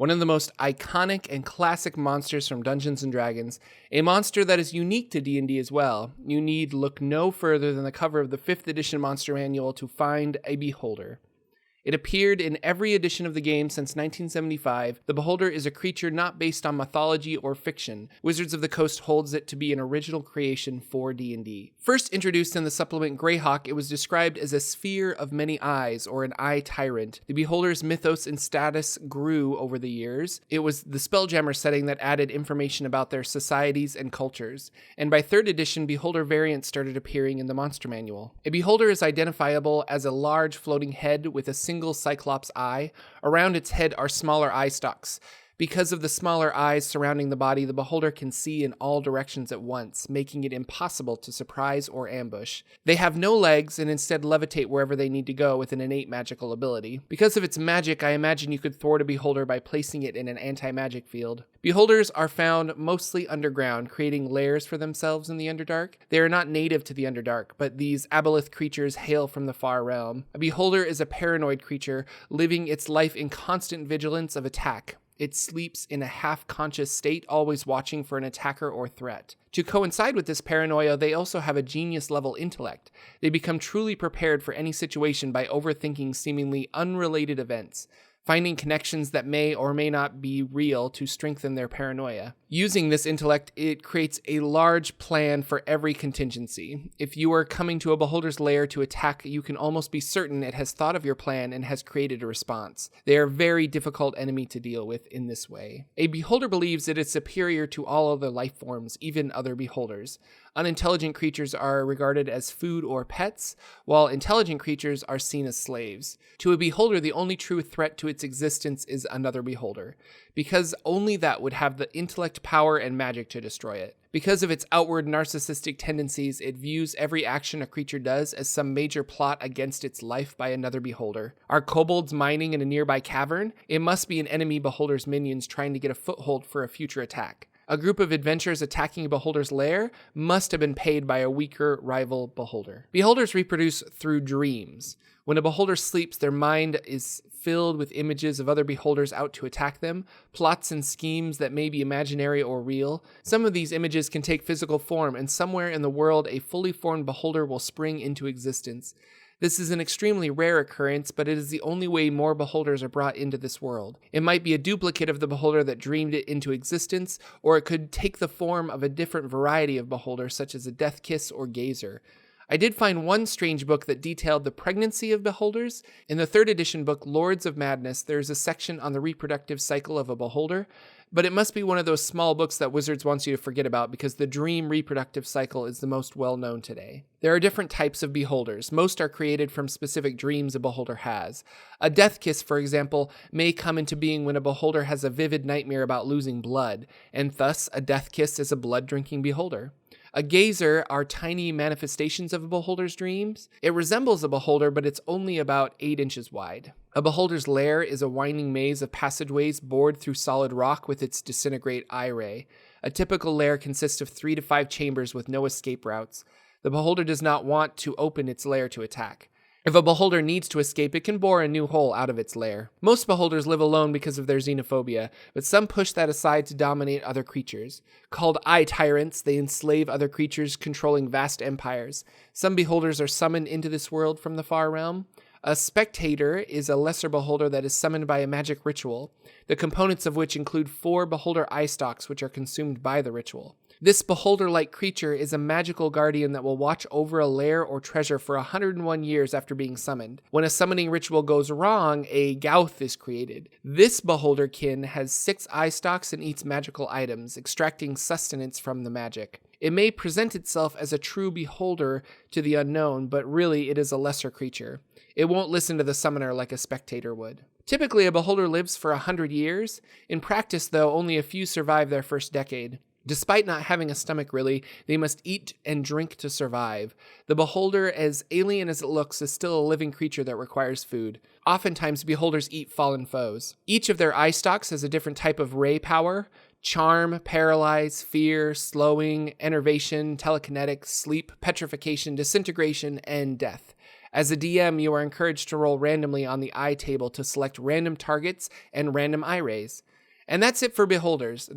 one of the most iconic and classic monsters from Dungeons & Dragons, a monster that is unique to D&D as well. You need look no further than the cover of the 5th edition Monster Manual to find a Beholder. It appeared in every edition of the game since 1975. The Beholder is a creature not based on mythology or fiction. Wizards of the Coast holds it to be an original creation for D&D. First introduced in the supplement Greyhawk, it was described as a sphere of many eyes, or an eye tyrant. The Beholder's mythos and status grew over the years. It was the Spelljammer setting that added information about their societies and cultures. And by 3rd edition, Beholder variants started appearing in the Monster Manual. A Beholder is identifiable as a large floating head with a single cyclops eye. Around its head are smaller eye stalks. Because of the smaller eyes surrounding the body, the Beholder can see in all directions at once, making it impossible to surprise or ambush. They have no legs and instead levitate wherever they need to go with an innate magical ability. Because of its magic, I imagine you could thwart a Beholder by placing it in an anti-magic field. Beholders are found mostly underground, creating lairs for themselves in the Underdark. They are not native to the Underdark, but these aboleth creatures hail from the far realm. A Beholder is a paranoid creature, living its life in constant vigilance of attack. It sleeps in a half-conscious state, always watching for an attacker or threat. To coincide with this paranoia, they also have a genius-level intellect. They become truly prepared for any situation by overthinking seemingly unrelated events, finding connections that may or may not be real to strengthen their paranoia. Using this intellect, it creates a large plan for every contingency. If you are coming to a Beholder's lair to attack, you can almost be certain it has thought of your plan and has created a response. They are a very difficult enemy to deal with in this way. A Beholder believes it is superior to all other life forms, even other Beholders. Unintelligent creatures are regarded as food or pets, while intelligent creatures are seen as slaves. To a Beholder, the only true threat to its existence is another Beholder, because only that would have the intellect, power, and magic to destroy it. Because of its outward narcissistic tendencies, it views every action a creature does as some major plot against its life by another Beholder. Are kobolds mining in a nearby cavern? It must be an enemy Beholder's minions trying to get a foothold for a future attack. A group of adventurers attacking a Beholder's lair must have been paid by a weaker rival Beholder. Beholders reproduce through dreams. When a Beholder sleeps, their mind is filled with images of other Beholders out to attack them, plots and schemes that may be imaginary or real. Some of these images can take physical form, and somewhere in the world a fully formed Beholder will spring into existence. This is an extremely rare occurrence, but it is the only way more Beholders are brought into this world. It might be a duplicate of the Beholder that dreamed it into existence, or it could take the form of a different variety of Beholder, such as a Death Kiss or Gazer. I did find one strange book that detailed the pregnancy of Beholders. In the 3rd edition book, Lords of Madness, there is a section on the reproductive cycle of a Beholder, but it must be one of those small books that Wizards wants you to forget about because the dream reproductive cycle is the most well-known today. There are different types of Beholders. Most are created from specific dreams a Beholder has. A Death Kiss, for example, may come into being when a Beholder has a vivid nightmare about losing blood, and thus a Death Kiss is a blood-drinking Beholder. A Gazer are tiny manifestations of a Beholder's dreams. It resembles a Beholder, but it's only about 8 inches wide. A Beholder's lair is a winding maze of passageways bored through solid rock with its disintegrate eye ray. A typical lair consists of 3 to 5 chambers with no escape routes. The Beholder does not want to open its lair to attack. If a Beholder needs to escape, it can bore a new hole out of its lair. Most Beholders live alone because of their xenophobia, but some push that aside to dominate other creatures. Called eye tyrants, they enslave other creatures, controlling vast empires. Some Beholders are summoned into this world from the far realm. A spectator is a lesser Beholder that is summoned by a magic ritual, the components of which include 4 Beholder eye stalks which are consumed by the ritual. This Beholder-like creature is a magical guardian that will watch over a lair or treasure for 101 years after being summoned. When a summoning ritual goes wrong, a Gauth is created. This Beholderkin has 6 eye stalks and eats magical items, extracting sustenance from the magic. It may present itself as a true Beholder to the unknown, but really it is a lesser creature. It won't listen to the summoner like a spectator would. Typically, a Beholder lives for 100 years. In practice, though, only a few survive their first decade. Despite not having a stomach really, they must eat and drink to survive. The Beholder, as alien as it looks, is still a living creature that requires food. Oftentimes, Beholders eat fallen foes. Each of their eye stalks has a different type of ray power: charm, paralyze, fear, slowing, enervation, telekinetic, sleep, petrification, disintegration, and death. As a DM, you are encouraged to roll randomly on the eye table to select random targets and random eye rays. And that's it for Beholders.